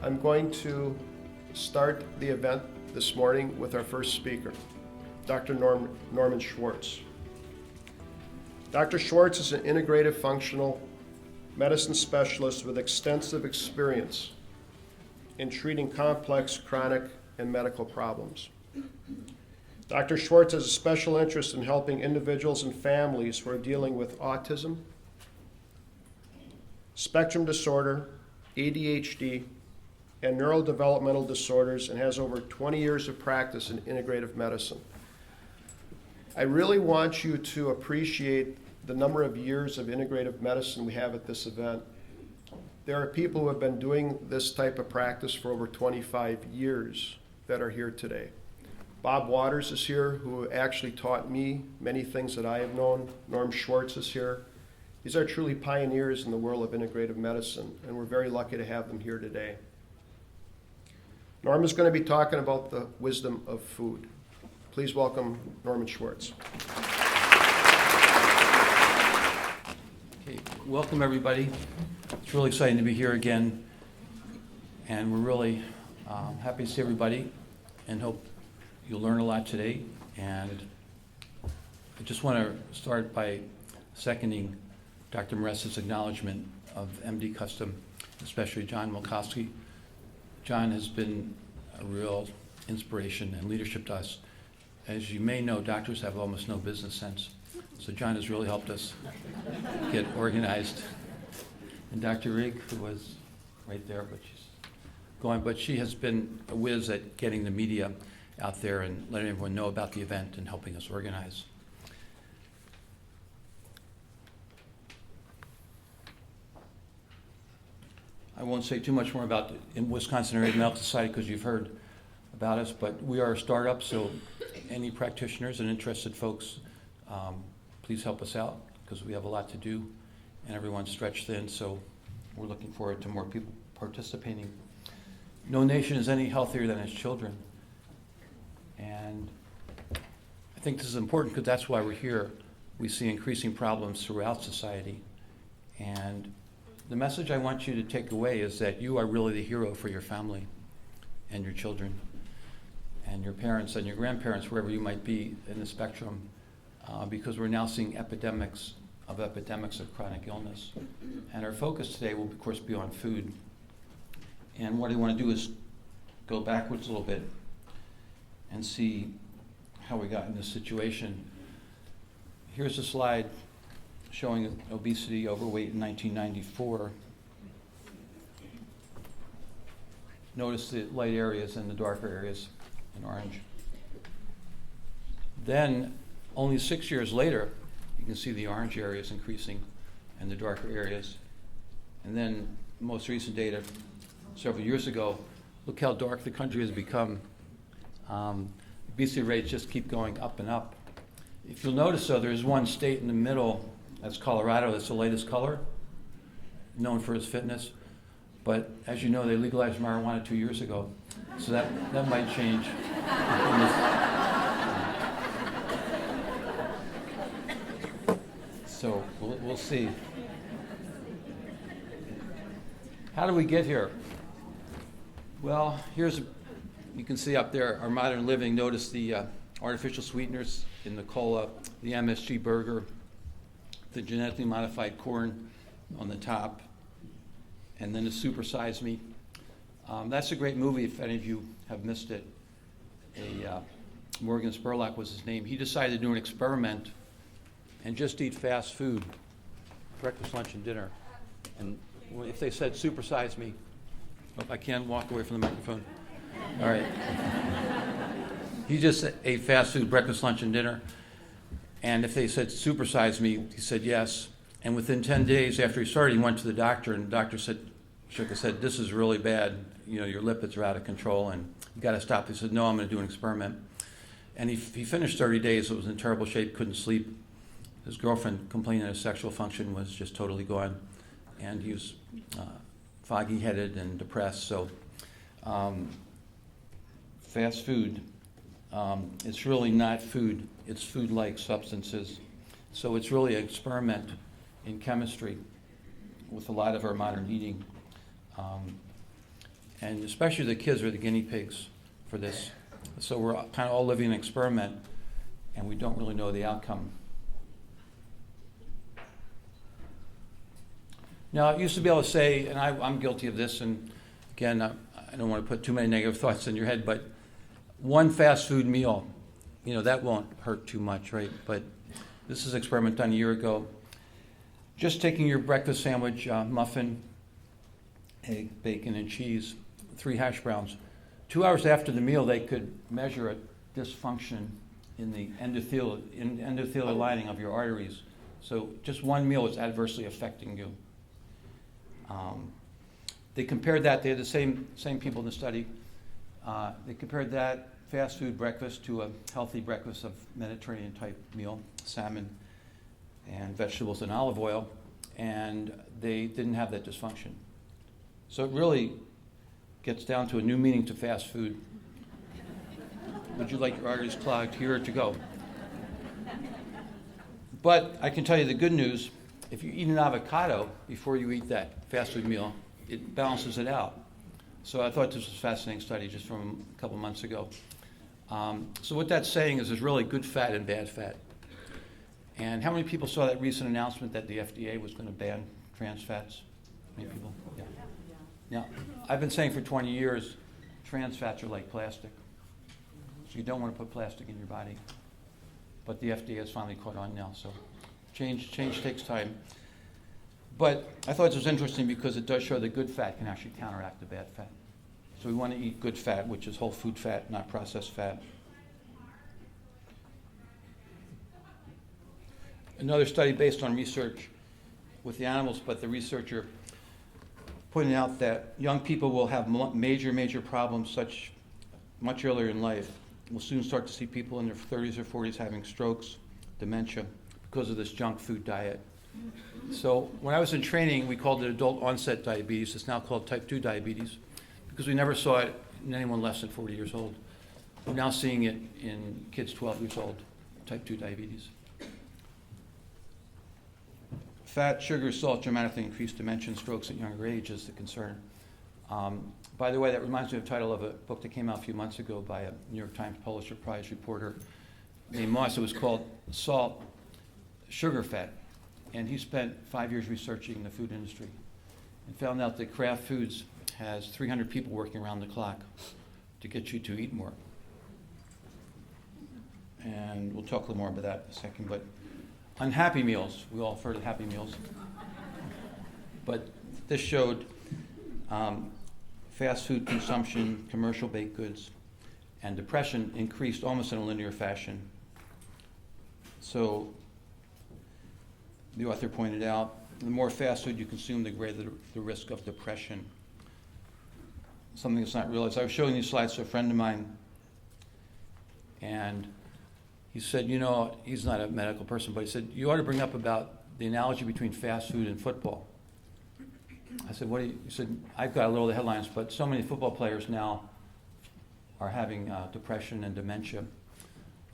I'm going to start the event this morning with our first speaker, Dr. Norman Schwartz. Dr. Schwartz is an integrative functional medicine specialist with extensive experience in treating complex chronic and medical problems. Dr. Schwartz has a special interest in helping individuals and families who are dealing with autism, spectrum disorder, ADHD, and neurodevelopmental disorders, and has over 20 years of practice in integrative medicine. I really want you to appreciate the number of years of integrative medicine we have at this event. There are people who have been doing this type of practice for over 25 years that are here today. Bob Waters is here, who actually taught me many things that I have known. Norm Schwartz is here. These are truly pioneers in the world of integrative medicine, and we're very lucky to have them here today. Norm is going to be talking about the wisdom of food. Please welcome Norman Schwartz. Okay, welcome everybody. It's really exciting to be here again, and we're really happy to see everybody and hope you'll learn a lot today. And I just want to start by seconding Dr. Moressa's acknowledgement of MD Custom, especially John Milkowski. John has been a real inspiration and leadership to us. As you may know, doctors have almost no business sense. So John has really helped us get organized. And Dr. Rigg, who was right there, but she's going, but she has been a whiz at getting the media out there and letting everyone know about the event and helping us organize. I won't say too much more about in Wisconsin Integrative Medical Society because you've heard about us, but we are a startup, so any practitioners and interested folks, please help us out because we have a lot to do and everyone's stretched thin, so we're looking forward to more people participating. No nation is any healthier than its children. And I think this is important because that's why we're here. We see increasing problems throughout society. And the message I want you to take away is that you are really the hero for your family and your children and your parents and your grandparents, wherever you might be in the spectrum, because we're now seeing epidemics of chronic illness. And our focus today will, of course, be on food. And what I want to do is go backwards a little bit and see how we got in this situation. Here's a slide showing obesity, overweight in 1994. Notice the light areas and the darker areas in orange. Then, only 6 years later, you can see the orange areas increasing and the darker areas. And then, most recent data, several years ago, look how dark the country has become. Obesity rates just keep going up and up. If you'll notice, though, there's one state in the middle, that's Colorado, that's the latest color, known for its fitness. But as you know, they legalized marijuana 2 years ago, so that might change. So we'll see. How do we get here? Well, you can see up there our modern living. Notice the artificial sweeteners in the cola, the MSG burger, the genetically modified corn on the top, and then the Super Size Me. That's a great movie if any of you have missed it. Morgan Spurlock was his name. He decided to do an experiment and just eat fast food, breakfast, lunch, and dinner. And if they said Super Size Me, I can't walk away from the microphone. All right. He just ate fast food, breakfast, lunch, and dinner. And if they said, supersize me, he said yes. And within 10 days after he started, he went to the doctor, and the doctor shook his head, this is really bad. You know, your lipids are out of control, and you got to stop. He said, no, I'm going to do an experiment. And he finished 30 days. It was in terrible shape, couldn't sleep. His girlfriend complained that his sexual function was just totally gone. And he was foggy-headed and depressed. So fast food, it's really not food. It's food-like substances. So it's really an experiment in chemistry with a lot of our modern eating. And especially the kids are the guinea pigs for this. So we're kind of all living an experiment, and we don't really know the outcome. Now, I used to be able to say, and I'm guilty of this, and again, I don't want to put too many negative thoughts in your head, but one fast food meal, that won't hurt too much, right? But this is an experiment done a year ago. Just taking your breakfast sandwich, muffin, egg, bacon, and cheese, 3 hash browns. 2 hours after the meal, they could measure a dysfunction in the endothelial lining of your arteries. So just one meal is adversely affecting you. They compared that. They had the same people in the study. They compared that fast food breakfast to a healthy breakfast of Mediterranean type meal, salmon and vegetables and olive oil, and they didn't have that dysfunction. So it really gets down to a new meaning to fast food. Would you like your arteries clogged? Here to go. But I can tell you the good news, if you eat an avocado before you eat that fast food meal, it balances it out. So I thought this was a fascinating study just from a couple months ago. So what that's saying is there's really good fat and bad fat. And how many people saw that recent announcement that the FDA was going to ban trans fats? Many people? Yeah. Now, I've been saying for 20 years, trans fats are like plastic. So you don't want to put plastic in your body. But the FDA has finally caught on now, so change takes time. But I thought this was interesting because it does show that good fat can actually counteract the bad fat. So we want to eat good fat, which is whole food fat, not processed fat. Another study based on research with the animals, but the researcher pointing out that young people will have major problems much earlier in life. We'll soon start to see people in their 30s or 40s having strokes, dementia, because of this junk food diet. So when I was in training, we called it adult onset diabetes. It's now called type 2 diabetes because we never saw it in anyone less than 40 years old. We're now seeing it in kids 12 years old, type 2 diabetes. Fat, sugar, salt dramatically increase dementia and strokes at younger age is the concern. By the way, that reminds me of the title of a book that came out a few months ago by a New York Times Pulitzer Prize reporter named Moss. It was called Salt, Sugar, Fat. And he spent 5 years researching the food industry and found out that Kraft Foods has 300 people working around the clock to get you to eat more. And we'll talk a little more about that in a second. But on Happy Meals, we all have heard of Happy Meals. But this showed fast food consumption, commercial baked goods, and depression increased almost in a linear fashion. So the author pointed out, the more fast food you consume, the greater the risk of depression. Something that's not realized. I was showing these slides to a friend of mine, and he said, he's not a medical person, but he said, you ought to bring up about the analogy between fast food and football. I said, what do you, he said, I've got a little of the headlines, but so many football players now are having depression and dementia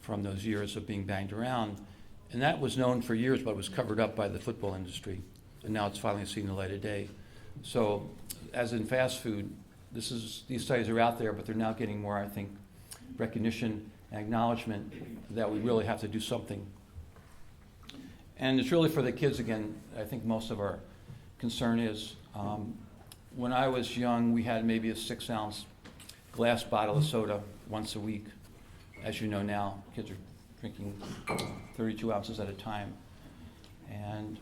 from those years of being banged around. And that was known for years, but it was covered up by the football industry. And now it's finally seen the light of day. So as in fast food, these studies are out there, but they're now getting more, I think, recognition and acknowledgement that we really have to do something. And it's really for the kids again. I think most of our concern is, when I was young, we had maybe a 6-ounce glass bottle of soda once a week. As you know now, kids are drinking 32 ounces at a time. And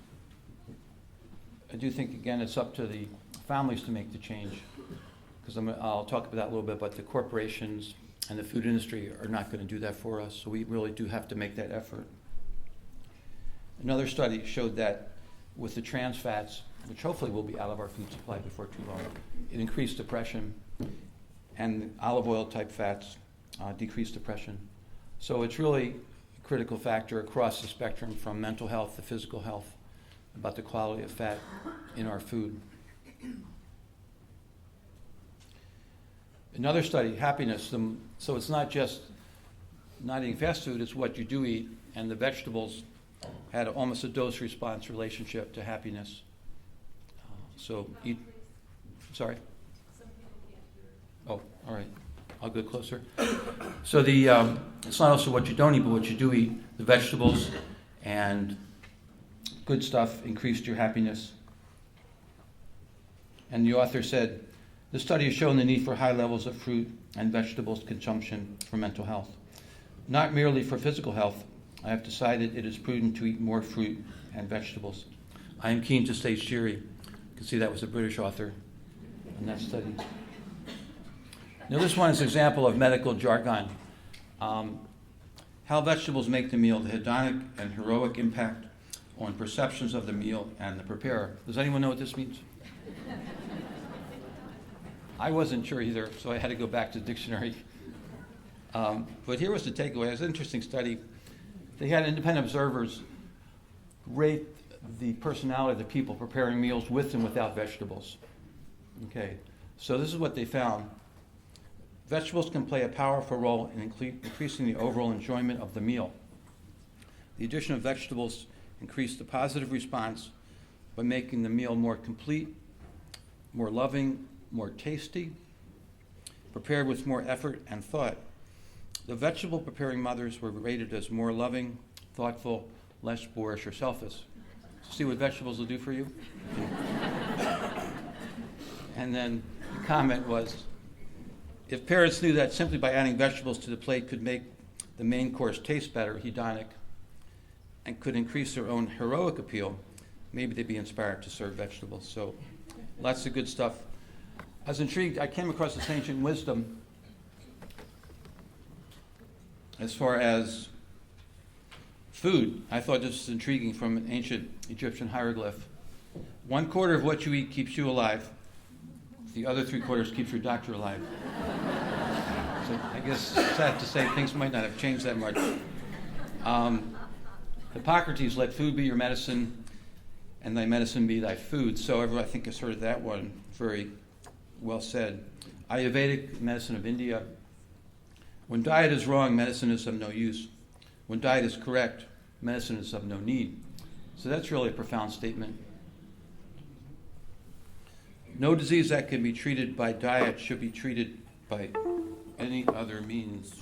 I do think, again, it's up to the families to make the change, because I'll talk about that a little bit, but the corporations and the food industry are not going to do that for us, so we really do have to make that effort. Another study showed that with the trans fats, which hopefully will be out of our food supply before too long, it increased depression, and olive oil type fats decreased depression. So it's really a critical factor across the spectrum from mental health to physical health about the quality of fat in our food. Another study, happiness. So it's not just not eating fast food, it's what you do eat, and the vegetables had almost a dose-response relationship to happiness. So eat, sorry? Oh, all right. I'll go closer. So it's not also what you don't eat, but what you do eat. The vegetables and good stuff increased your happiness. And the author said, the study has shown the need for high levels of fruit and vegetables consumption for mental health. Not merely for physical health, I have decided it is prudent to eat more fruit and vegetables. I am keen to stay cheery. You can see that was a British author in that study. Now this one is an example of medical jargon. How vegetables make the meal, the hedonic and heroic impact on perceptions of the meal and the preparer. Does anyone know what this means? I wasn't sure either, so I had to go back to the dictionary. But here was the takeaway. It was an interesting study. They had independent observers rate the personality of the people preparing meals with and without vegetables. Okay, so this is what they found. Vegetables can play a powerful role in increasing the overall enjoyment of the meal. The addition of vegetables increased the positive response by making the meal more complete, more loving, more tasty, prepared with more effort and thought. The vegetable preparing mothers were rated as more loving, thoughtful, less boorish or selfish. See what vegetables will do for you? And then the comment was, if parents knew that simply by adding vegetables to the plate could make the main course taste better, hedonic, and could increase their own heroic appeal, maybe they'd be inspired to serve vegetables. So lots of good stuff. I was intrigued. I came across this ancient wisdom as far as food. I thought this was intriguing from an ancient Egyptian hieroglyph. 1/4 of what you eat keeps you alive. The other 3/4 keeps your doctor alive. So I guess sad to say things might not have changed that much. Hippocrates, let food be your medicine and thy medicine be thy food. So I think I heard that one very well said. Ayurvedic medicine of India. When diet is wrong, medicine is of no use. When diet is correct, medicine is of no need. So that's really a profound statement. No disease that can be treated by diet should be treated by any other means.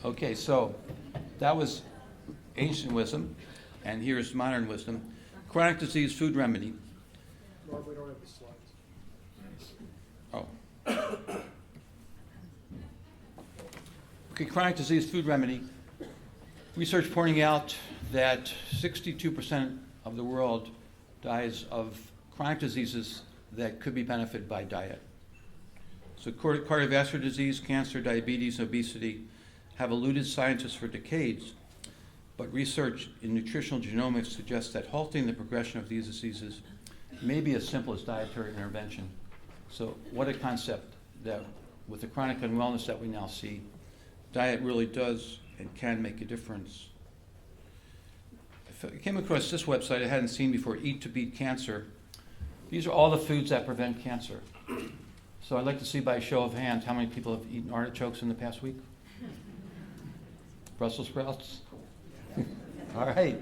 Okay, so that was ancient wisdom, and here's modern wisdom. Chronic disease food remedy. No, we don't have the slides. Oh. Okay, chronic disease food remedy. Research pointing out that 62% of the world dies of chronic diseases that could be benefited by diet. So cardiovascular disease, cancer, diabetes, obesity have eluded scientists for decades, but research in nutritional genomics suggests that halting the progression of these diseases may be as simple as dietary intervention. So what a concept that with the chronic unwellness that we now see, diet really does and can make a difference. I came across this website I hadn't seen before, Eat to Beat Cancer. These are all the foods that prevent cancer. So I'd like to see by a show of hands how many people have eaten artichokes in the past week? Brussels sprouts? All right.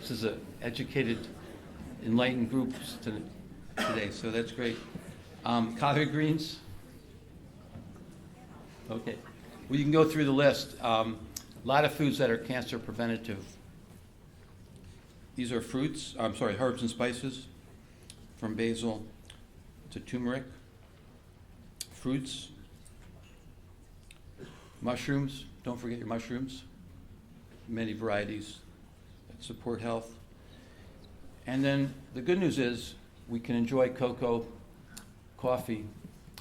This is an educated, enlightened group today, so that's great. Collard greens? Okay. Well, you can go through the list. A lot of foods that are cancer preventative. These are herbs and spices, from basil to turmeric. Fruits. Mushrooms. Don't forget your mushrooms. Many varieties that support health. And then the good news is we can enjoy cocoa, coffee,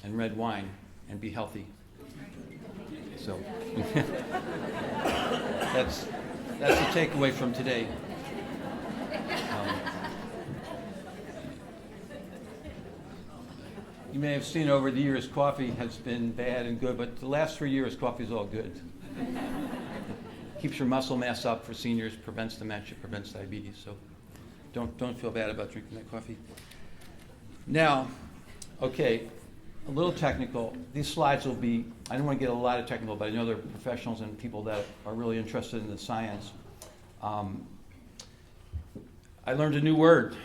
and red wine and be healthy. So that's the takeaway from today. You may have seen over the years coffee has been bad and good, but the last 3 years coffee's all good. Keeps your muscle mass up for seniors, prevents dementia, prevents diabetes. So don't feel bad about drinking that coffee. Now, okay, a little technical. These slides will be, I don't want to get a lot of technical, but I know they're professionals and people that are really interested in the science. I learned a new word,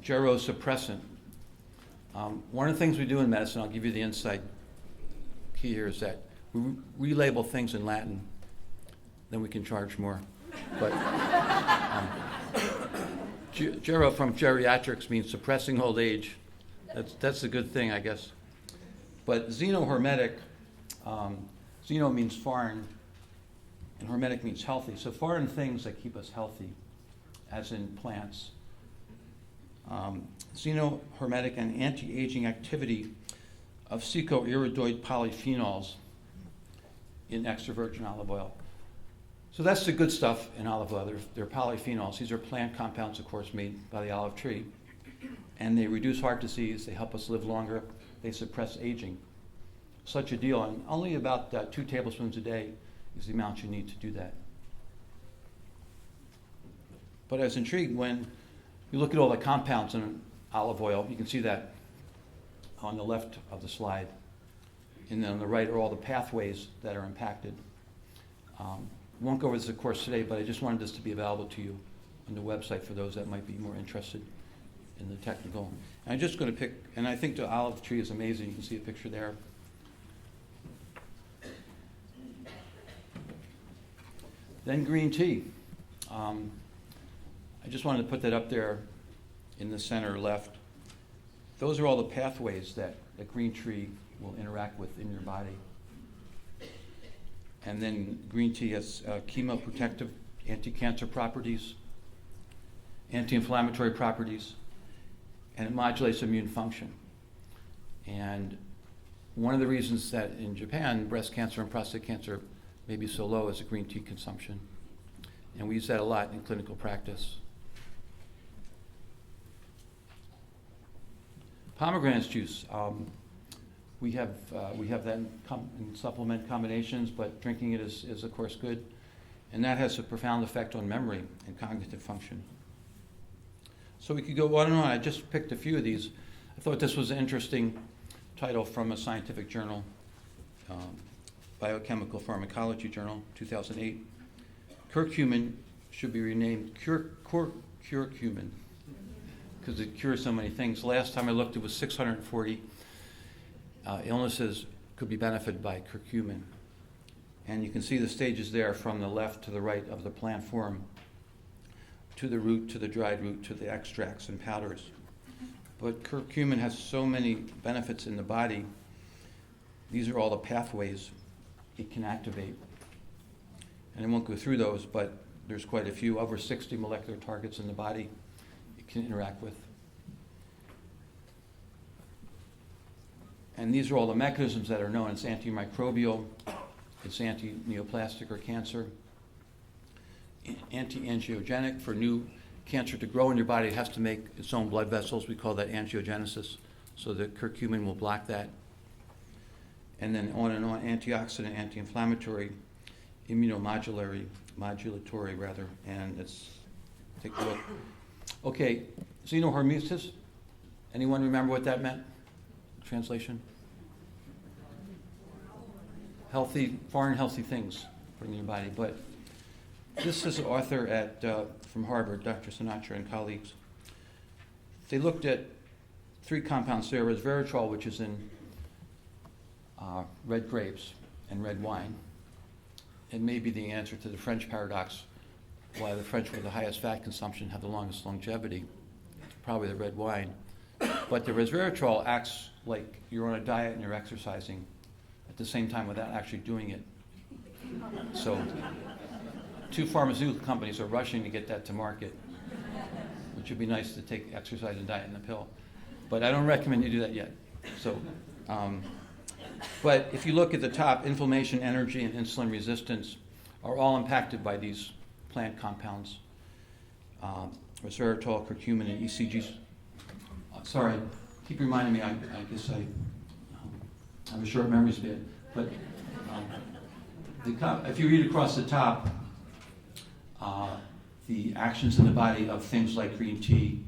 gerosuppressant. One of the things we do in medicine, I'll give you the inside key here, is that we relabel things in Latin, then we can charge more. But gero from geriatrics means suppressing old age. That's a good thing, I guess. But xenohermetic, xeno means foreign, and hermetic means healthy. So foreign things that keep us healthy, as in plants. Xenohermetic and anti-aging activity of secoiridoid polyphenols in extra virgin olive oil. So that's the good stuff in olive oil. They're polyphenols. These are plant compounds, of course, made by the olive tree. And they reduce heart disease, they help us live longer, they suppress aging. Such a deal, and only about 2 tablespoons a day is the amount you need to do that. But I was intrigued when you look at all the compounds in olive oil, you can see that on the left of the slide. And then on the right are all the pathways that are impacted. Won't go over this, of course, today, but I just wanted this to be available to you on the website for those that might be more interested in the technical. And I'm just going to pick, and I think the olive tree is amazing. You can see a picture there. Then green tea. I just wanted to put that up there in the center left. Those are all the pathways that the green tea will interact with in your body. And then green tea has chemoprotective, anti-cancer properties, anti-inflammatory properties, and it modulates immune function. And one of the reasons that in Japan, breast cancer and prostate cancer may be so low is the green tea consumption. And we use that a lot in clinical practice. Pomegranate juice. We have that in supplement combinations, but drinking it is of course good. And that has a profound effect on memory and cognitive function. So we could go on and on. I just picked a few of these. I thought this was an interesting title from a scientific journal, Biochemical Pharmacology Journal, 2008. Curcumin should be renamed curcumin because it cures so many things. Last time I looked, it was 640 illnesses could be benefited by curcumin. And you can see the stages there from the left to the right of the plant form, to the root, to the dried root, to the extracts and powders. But curcumin has so many benefits in the body. These are all the pathways it can activate. And I won't go through those, but there's quite a few, over 60 molecular targets in the body it can interact with. And these are all the mechanisms that are known. It's antimicrobial, it's anti-neoplastic or cancer, anti-angiogenic. For new cancer to grow in your body, it has to make its own blood vessels. We call that angiogenesis. So the curcumin will block that. And then on and on, antioxidant, anti-inflammatory, immunomodulatory, and let's take a look. Okay, xenohermesis. Anyone remember what that meant? Translation? Healthy, foreign healthy things put in your body. But this is an author at from Harvard, Dr. Sinatra and colleagues. They looked at 3 compounds there. Resveratrol, which is in red grapes and red wine. It may be the answer to the French paradox, why the French with the highest fat consumption have the longest longevity. Probably the red wine. But the resveratrol acts like you're on a diet and you're exercising at the same time without actually doing it. So 2 pharmaceutical companies are rushing to get that to market, which would be nice to take exercise and diet in a pill. But I don't recommend you do that yet. So, but if you look at the top, inflammation, energy, and insulin resistance are all impacted by these plant compounds. Resveratrol, curcumin, and ECGs. Sorry, keep reminding me. I guess I have a short memory span. But if you read across the top, the actions in the body of things like green tea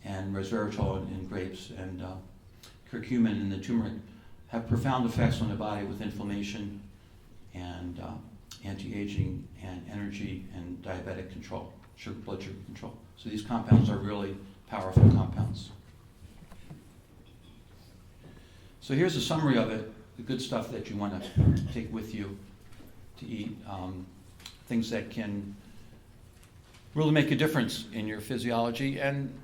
and resveratrol in grapes, and curcumin in the turmeric have profound effects on the body with inflammation and anti-aging and energy and diabetic control, blood sugar control. So these compounds are really powerful compounds. So here's a summary of it, the good stuff that you want to take with you to eat, things that can really make a difference in your physiology and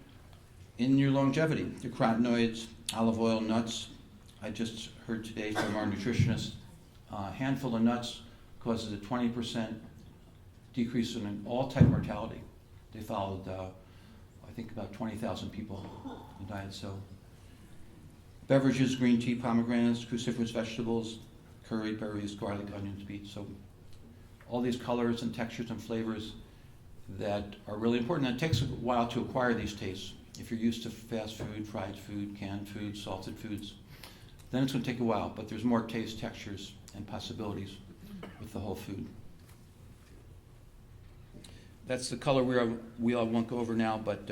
in your longevity. The carotenoids, olive oil, nuts. I just heard today from our nutritionist, a handful of nuts causes a 20% decrease in all-type mortality. They followed, I think, about 20,000 people in diet. So, beverages, green tea, pomegranates, cruciferous vegetables, curry, berries, garlic, onions, beets. So, all these colors and textures and flavors that are really important. And it takes a while to acquire these tastes. If you're used to fast food, fried food, canned food, salted foods, then it's going to take a while. But there's more taste, textures, and possibilities with the whole food. That's the color we all won't go over now, but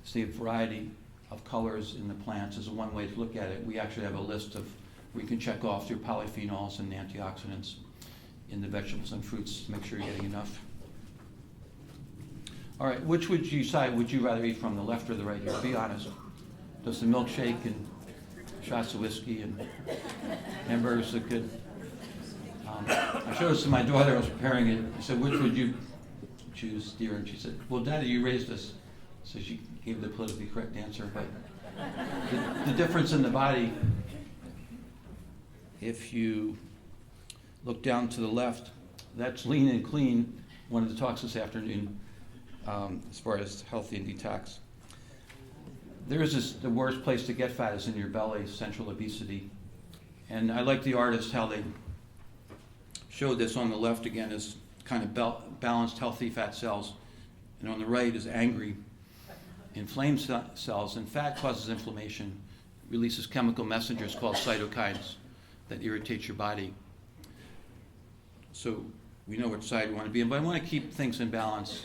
see a variety of colors in the plants is one way to look at it. We actually have a list of where you can check off your polyphenols and antioxidants in the vegetables and fruits to make sure you're getting enough. All right, which would you decide would you rather eat from, the left or the right here? Be honest. Does the milkshake and shots of whiskey and hamburgers look good? I showed this to my daughter. I was preparing it. I said, which would you choose, dear? And she said, well, Daddy, you raised us. So she gave the politically correct answer. But the difference in the body, if you look down to the left, that's lean and clean, one of the talks this afternoon, as far as healthy and detox. The worst place to get fat is in your belly, central obesity. And I like the artists, how they showed this on the left again as kind of balanced, healthy fat cells. And on the right is angry, inflamed cells. And fat causes inflammation, releases chemical messengers called cytokines that irritate your body. So we know which side we want to be in, but I want to keep things in balance.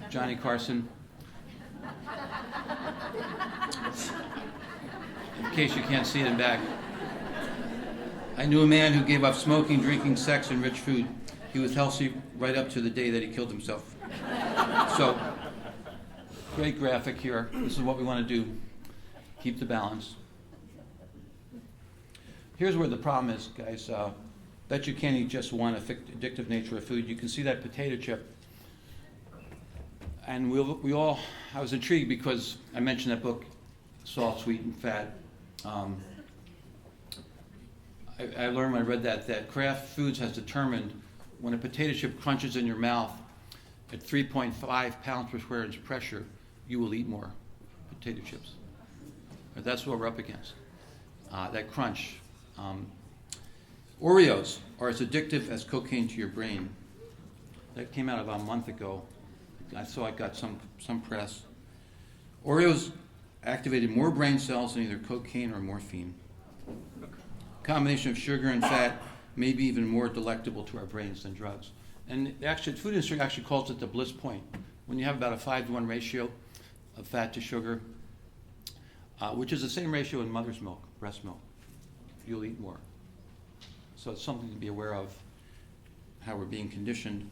Johnny Carson, in case you can't see it in back. I knew a man who gave up smoking, drinking, sex, and rich food. He was healthy right up to the day that he killed himself. So, great graphic here. This is what we want to do. Keep the balance. Here's where the problem is, guys. Bet you can't eat just one addictive nature of food. You can see that potato chip. And I was intrigued because I mentioned that book, Salt, Sweet, and Fat. I learned when I read that Kraft Foods has determined when a potato chip crunches in your mouth at 3.5 pounds per square inch pressure, you will eat more potato chips. That's what we're up against, that crunch. Oreos are as addictive as cocaine to your brain. That came out about a month ago. I saw it got some press. Oreos activated more brain cells than either cocaine or morphine. Combination of sugar and fat may be even more delectable to our brains than drugs. And actually, the food industry actually calls it the bliss point. When you have about a 5-to-1 ratio of fat to sugar, which is the same ratio in mother's milk, breast milk, you'll eat more. So it's something to be aware of, how we're being conditioned.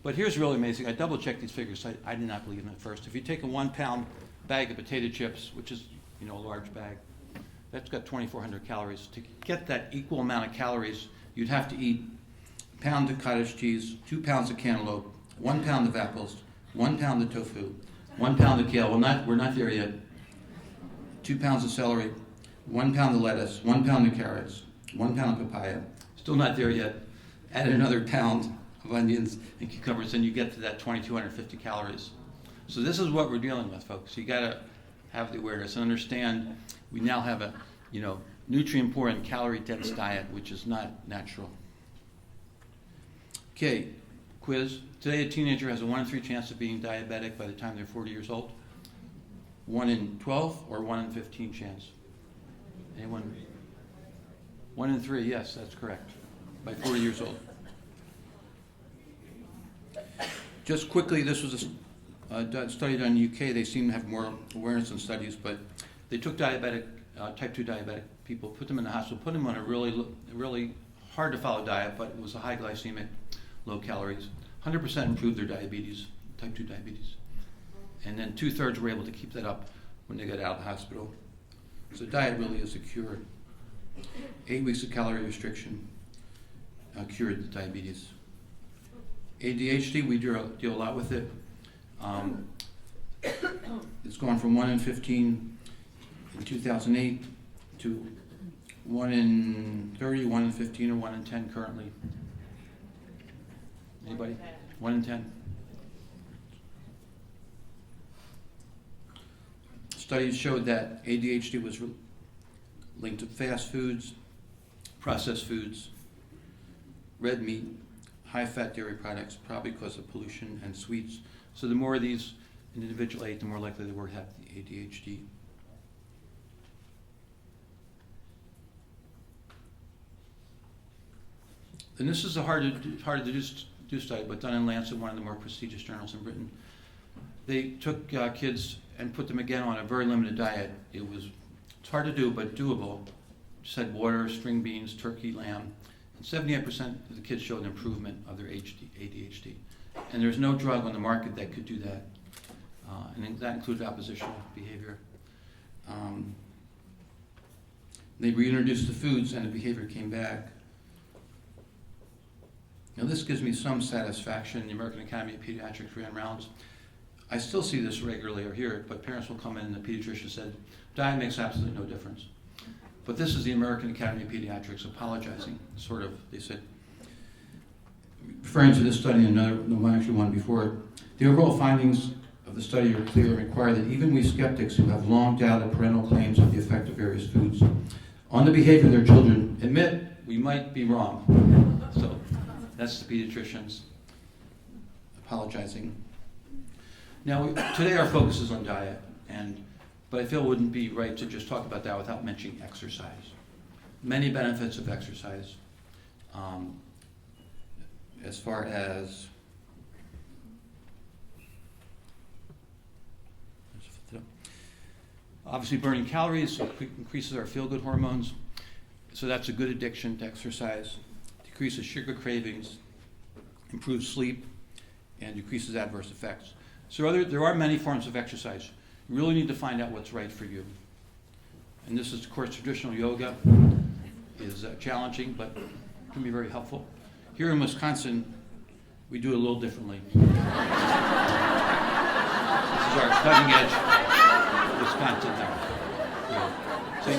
But here's really amazing. I double-checked these figures. I did not believe them at first. If you take a 1-pound bag of potato chips, which is a large bag, that's got 2,400 calories. To get that equal amount of calories, you'd have to eat a pound of cottage cheese, 2 pounds of cantaloupe, 1 pound of apples, 1 pound of tofu, 1 pound of kale. We're not there yet. 2 pounds of celery, 1 pound of lettuce, 1 pound of carrots, 1 pound of papaya. Still not there yet. Add another pound of onions and cucumbers, and you get to that 2,250 calories. So this is what we're dealing with, folks. You got to have the awareness and understand we now have a, nutrient-poor and calorie-dense diet, which is not natural. Okay, quiz. Today, a teenager has a 1 in 3 chance of being diabetic by the time they're 40 years old. 1 in 12 or 1 in 15 chance? Anyone? 1 in 3, yes, that's correct, by 40 years old. Just quickly, this was study done in the UK, they seem to have more awareness in studies, but they took diabetic, type 2 diabetic people, put them in the hospital, put them on a really hard to follow diet, but it was a high glycemic, low calories. 100% improved their diabetes, type 2 diabetes. And then 2/3 were able to keep that up when they got out of the hospital. So diet really is a cure. 8 weeks of calorie restriction cured the diabetes. ADHD, we deal a lot with it. It's gone from 1 in 15 in 2008 to 1 in 30, 1 in 15, or 1 in 10 currently. Anybody? 1 in 10. Studies showed that ADHD was linked to fast foods, processed foods, red meat, high-fat dairy products, probably because of pollution and sweets. So the more of these an individual ate, the more likely they were to have the ADHD. And this is a hard to do study, but done in Lancet, one of the more prestigious journals in Britain. They took kids and put them again on a very limited diet. It's hard to do, but doable. Just had water, string beans, turkey, lamb. And 78% of the kids showed an improvement of their ADHD. And there's no drug on the market that could do that. And that included oppositional behavior. They reintroduced the foods and the behavior came back. Now this gives me some satisfaction. The American Academy of Pediatrics ran rounds. I still see this regularly or hear it, but parents will come in and the pediatrician said, diet makes absolutely no difference. But this is the American Academy of Pediatrics apologizing, sort of. They said, referring to this study and actually one before it, the overall findings of the study are clear and require that even we skeptics who have long doubted parental claims of the effect of various foods on the behavior of their children admit we might be wrong. So that's the pediatricians apologizing. Now, today our focus is on diet, but I feel it wouldn't be right to just talk about that without mentioning exercise. Many benefits of exercise, as far as obviously burning calories increases our feel-good hormones, so that's a good addiction to exercise. Decreases sugar cravings, improves sleep, and decreases adverse effects. So there are many forms of exercise. You really need to find out what's right for you. And this is, of course, traditional yoga is challenging, but can be very helpful. Here in Wisconsin, we do it a little differently. This is our cutting edge Wisconsin now. Yeah. So,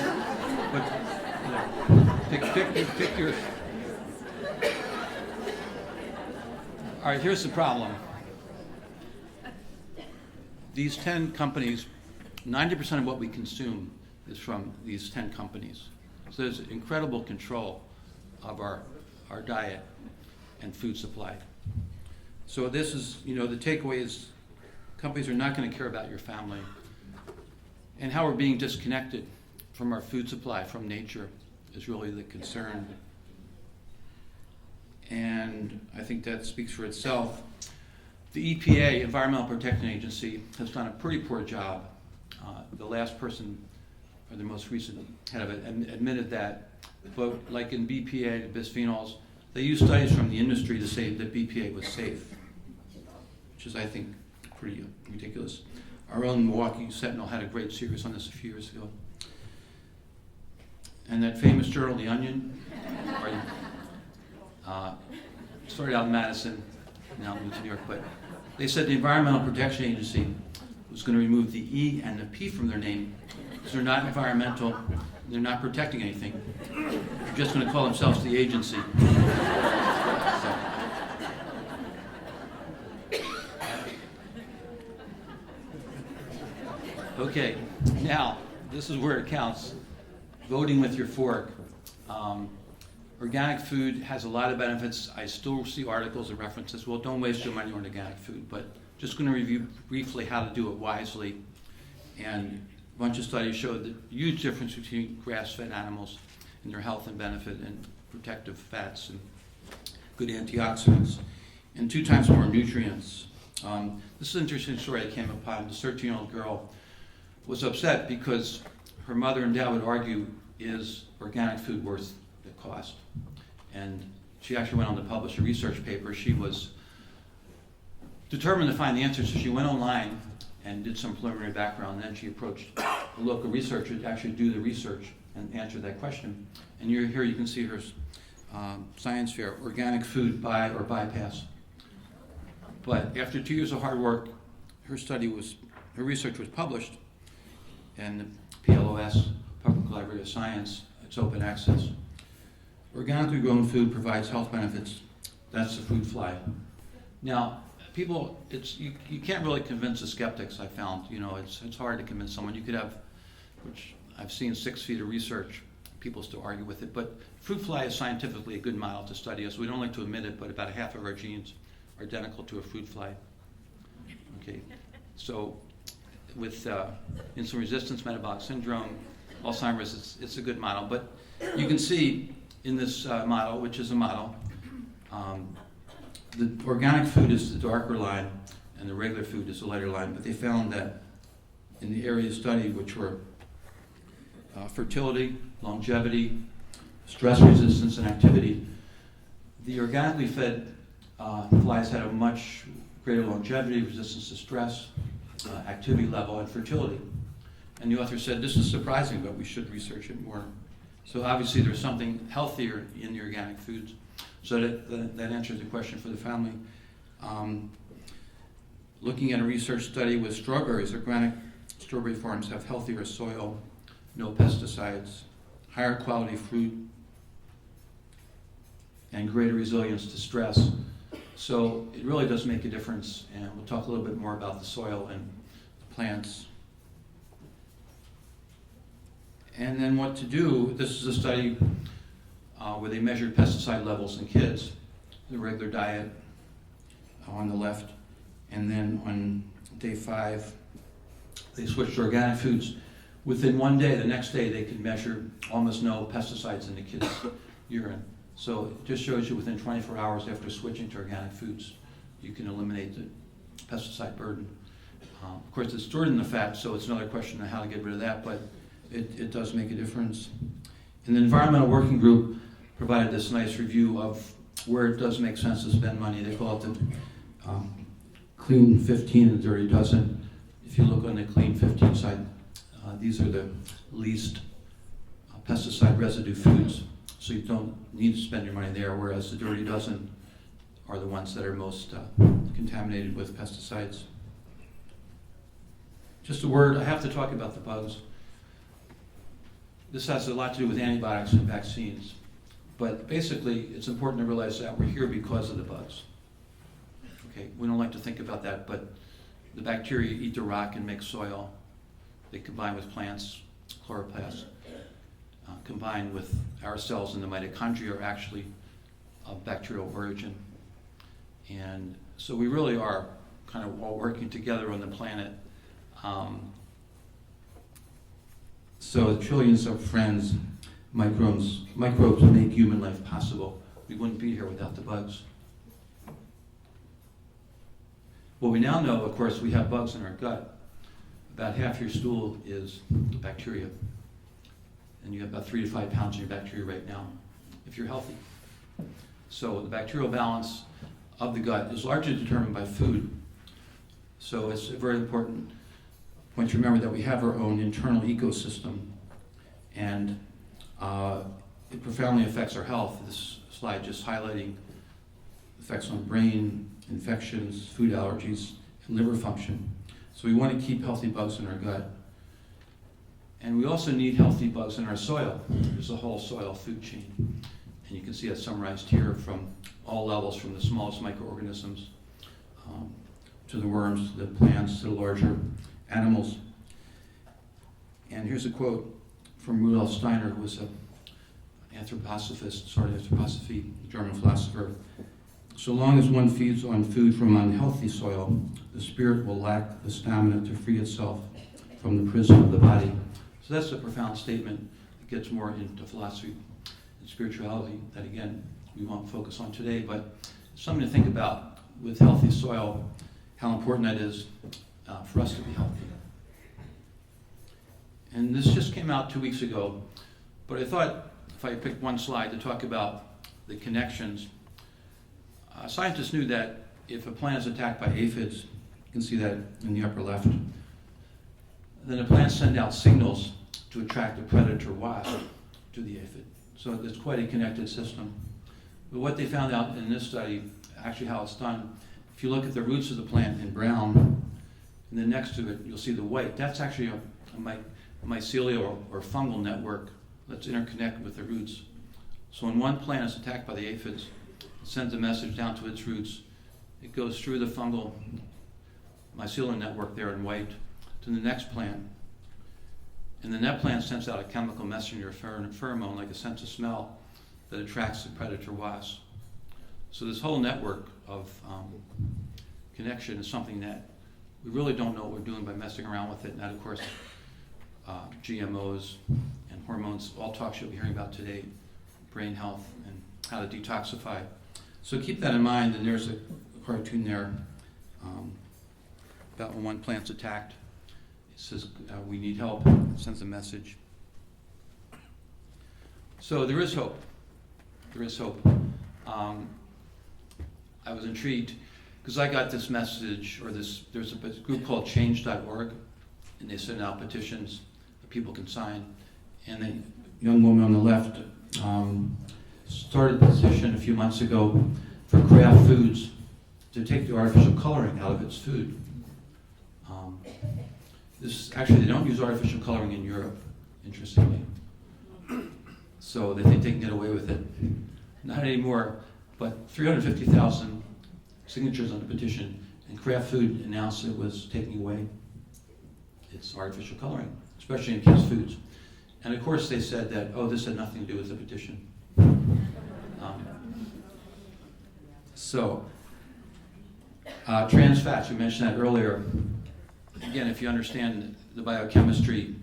pick your. All right, here's the problem. These 10 companies, 90% of what we consume is from these 10 companies. So there's incredible control of our diet and food supply. So this is, the takeaway is companies are not going to care about your family and how we're being disconnected from our food supply, from nature, is really the concern. And I think that speaks for itself. The EPA, Environmental Protection Agency, has done a pretty poor job. The last person, or the most recent head of it, admitted that. But like in BPA, the bisphenols, they use studies from the industry to say that BPA was safe, which is, I think, pretty ridiculous. Our own Milwaukee Sentinel had a great series on this a few years ago. And that famous journal, The Onion, started out in Madison, now moved to New York, but they said the Environmental Protection Agency was going to remove the E and the P from their name because they're not environmental, they're not protecting anything. They're just going to call themselves the agency. So. Okay, now, this is where it counts. Voting with your fork. Organic food has a lot of benefits. I still see articles and references. Well, don't waste your money on organic food, but just going to review briefly how to do it wisely. And a bunch of studies show the huge difference between grass-fed animals and their health and benefit and protective fats and good antioxidants, and 2 times more nutrients. This is an interesting story that came upon. This 13-year-old girl was upset because her mother and dad would argue, is organic food worth the cost? And she actually went on to publish a research paper. She was determined to find the answer, so she went online and did some preliminary background, and then she approached a local researcher to actually do the research and answer that question. And here you can see her science fair, organic food buy or bypass. But after 2 years of hard work, her research was published in PLOS, Public Library of Science. It's open access. Organically grown food provides health benefits. That's the food fly. Now, people, you can't really convince the skeptics, I found. You know, it's hard to convince someone. You could have, which I've seen 6 feet of research, people still argue with it, but fruit fly is scientifically a good model to study us. We don't like to admit it, but about half of our genes are identical to a fruit fly. Okay, so with insulin resistance, metabolic syndrome, Alzheimer's, it's a good model. But you can see in this model, which is a model, the organic food is the darker line and the regular food is the lighter line. But they found that in the areas studied, which were fertility, longevity, stress resistance, and activity, the organically fed flies had a much greater longevity, resistance to stress, activity level, and fertility. And the author said, this is surprising, but we should research it more. So obviously there's something healthier in the organic foods. So that answers the question for the family. Looking at a research study with strawberries, organic strawberry farms have healthier soil, no pesticides, higher quality fruit, and greater resilience to stress. So it really does make a difference, and we'll talk a little bit more about the soil and the plants. And then what to do. This is a study where they measured pesticide levels in kids, the regular diet on the left, and then on day 5, they switched to organic foods. Within 1 day, the next day, they could measure almost no pesticides in the kids' urine. So it just shows you within 24 hours after switching to organic foods, you can eliminate the pesticide burden. Of course, it's stored in the fat, so it's another question of how to get rid of that, but it does make a difference. And the environmental working group provided this nice review of where it does make sense to spend money. They call it the Clean 15 and Dirty Dozen. If you look on the Clean 15 side, these are the least pesticide residue foods, so you don't need to spend your money there, whereas the Dirty Dozen are the ones that are most contaminated with pesticides. Just a word, I have to talk about the bugs. This has a lot to do with antibiotics and vaccines, but basically it's important to realize that we're here because of the bugs. Okay, we don't like to think about that, but the bacteria eat the rock and make soil. They combine with plants, chloroplasts, combined with our cells in the mitochondria are actually of bacterial origin. And so we really are kind of all working together on the planet. So trillions of friends, microbes make human life possible. We wouldn't be here without the bugs. Well, we now know, of course, we have bugs in our gut. About half your stool is bacteria. And you have about 3 to 5 pounds of your bacteria right now, if you're healthy. So the bacterial balance of the gut is largely determined by food. So it's a very important point to remember that we have our own internal ecosystem, and it profoundly affects our health. This slide just highlighting effects on brain, infections, food allergies, and liver function. So we want to keep healthy bugs in our gut. And we also need healthy bugs in our soil. There's a whole soil food chain. And you can see that summarized here from all levels, from the smallest microorganisms to the worms, to the plants, to the larger animals. And here's a quote from Rudolf Steiner, who was an anthroposophist, started anthroposophy, a German philosopher. So long as one feeds on food from unhealthy soil, the spirit will lack the stamina to free itself from the prison of the body. So that's a profound statement that gets more into philosophy and spirituality that, again, we won't focus on today, but it's something to think about with healthy soil. how important that is for us to be healthy. And this just came out 2 weeks ago, but I thought if I picked one slide to talk about the connections, scientists knew that if a plant is attacked by aphids, you can see that in the upper left, then the plants send out signals to attract a predator wasp to the aphid. So it's quite a connected system. But what they found out in this study, actually how it's done, if you look at the roots of the plant in brown, and then next to it you'll see the white, that's actually a mycelial or fungal network that's interconnected with the roots. So when one plant is attacked by the aphids, it sends a message down to its roots. It goes through the fungal mycelial network there in white to the next plant. And then that plant sends out a chemical messenger, pheromone, like a sense of smell, that attracts the predator wasp. So this whole network of connection is something that we really don't know what we're doing by messing around with it. And that, of course, GMOs and hormones, all talks you'll be hearing about today, brain health and how to detoxify. So keep that in mind, and there's a cartoon there about when one plant's attacked. It says, we need help. It sends a message. So there is hope. There is hope. I was intrigued because I got this message, or there's a group called change.org, and they send out petitions that people can sign. And the young woman on the left started a petition a few months ago for Kraft Foods to take the artificial coloring out of its food. Actually, they don't use artificial coloring in Europe, interestingly. So they think they can get away with it. Not anymore, but 350,000 signatures on the petition, and Kraft Food announced it was taking away its artificial coloring, especially in kids' foods. And of course they said that, oh, this had nothing to do with the petition. Trans fats, you mentioned that earlier. Again, if you understand the biochemistry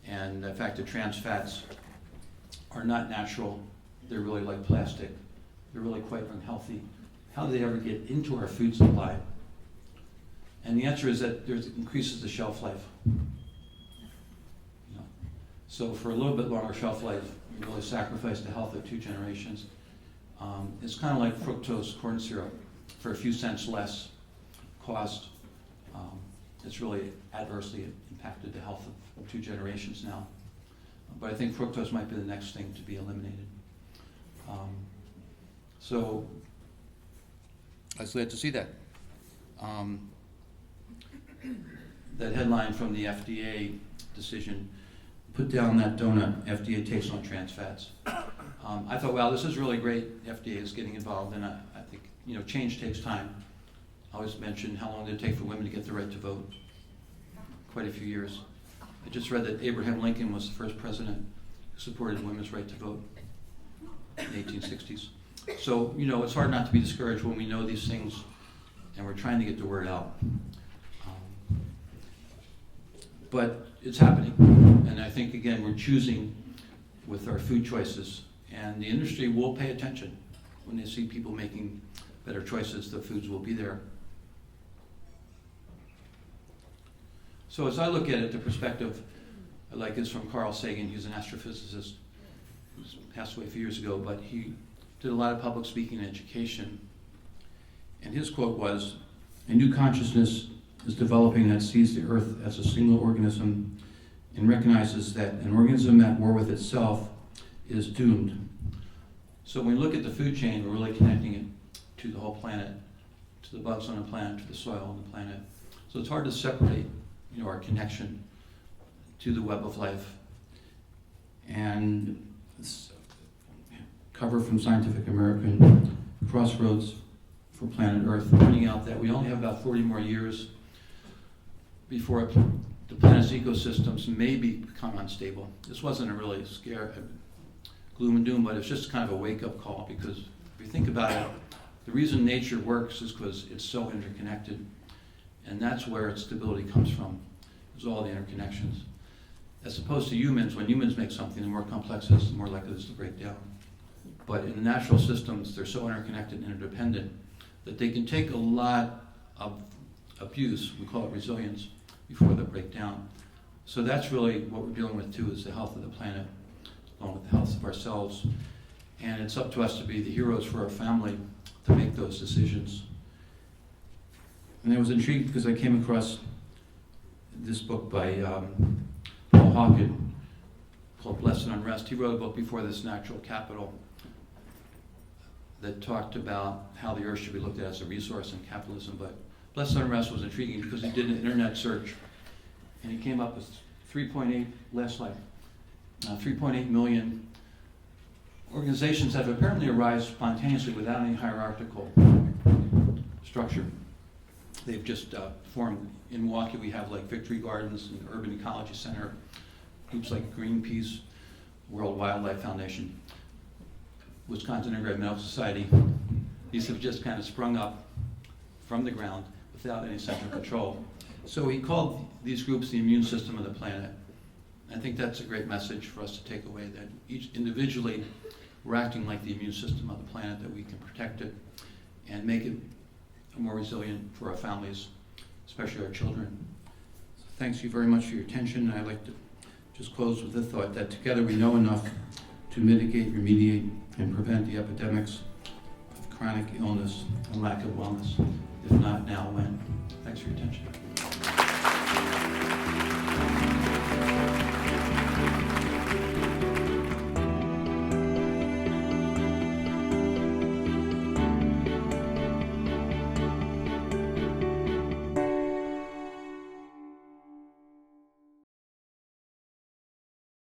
and the fact that trans fats are not natural, they're really like plastic, they're really quite unhealthy. How do they ever get into our food supply? And the answer is that it increases the shelf life. So for a little bit longer shelf life, you really sacrifice the health of 2 generations. It's kind of like fructose corn syrup. For a few cents less cost, it's really adversely impacted the health of 2 generations now. But I think fructose might be the next thing to be eliminated. So I was glad to see that. That headline from the FDA decision, put down that donut, FDA takes on trans fats. I thought, wow, this is really great. FDA is getting involved, and I think change takes time. I always mention how long did it take for women to get the right to vote? Quite a few years. I just read that Abraham Lincoln was the first president who supported women's right to vote in the 1860s. So, it's hard not to be discouraged when we know these things and we're trying to get the word out. But it's happening. And I think, again, we're choosing with our food choices. And the industry will pay attention. When they see people making better choices, the foods will be there. So as I look at it, the perspective I like is from Carl Sagan. He's an astrophysicist who passed away a few years ago, but he did a lot of public speaking and education. And his quote was, "A new consciousness is developing that sees the earth as a single organism and recognizes that an organism at war with itself is doomed." So when we look at the food chain, we're really connecting it to the whole planet, to the bugs on the planet, to the soil on the planet. So it's hard to separate, our connection to the web of life. And this cover from Scientific American, Crossroads for Planet Earth, pointing out that we only have about 40 more years before the planet's ecosystems may become unstable. This wasn't a really gloom and doom, but it's just kind of a wake-up call, because if you think about it, the reason nature works is because it's so interconnected, and that's where its stability comes from, is all the interconnections. As opposed to humans, when humans make something, the more complex it is, the more likely it is to break down. But in the natural systems, they're so interconnected and interdependent that they can take a lot of abuse, we call it resilience, before they break down. So that's really what we're dealing with too, is the health of the planet, along with the health of ourselves. And it's up to us to be the heroes for our family to make those decisions. And I was intrigued because I came across this book by Paul Hawken called Blessed Unrest. He wrote a book before this, Natural Capital, that talked about how the earth should be looked at as a resource in capitalism. But Blessed Unrest was intriguing because he did an internet search and he came up with 3.8 million organizations that have apparently arisen spontaneously without any hierarchical structure. They've just formed. In Milwaukee, we have like Victory Gardens and Urban Ecology Center, groups like Greenpeace, World Wildlife Foundation, Wisconsin Integrative Medical Society. These have just kind of sprung up from the ground without any central control. So he called these groups the immune system of the planet. I think that's a great message for us to take away, that each individually we're acting like the immune system of the planet, that we can protect it and make it more resilient for our families, especially our children. So thanks you very much for your attention. I'd like to just close with the thought that together we know enough to mitigate, remediate, and prevent the epidemics of chronic illness and lack of wellness. If not now, when? Thanks for your attention.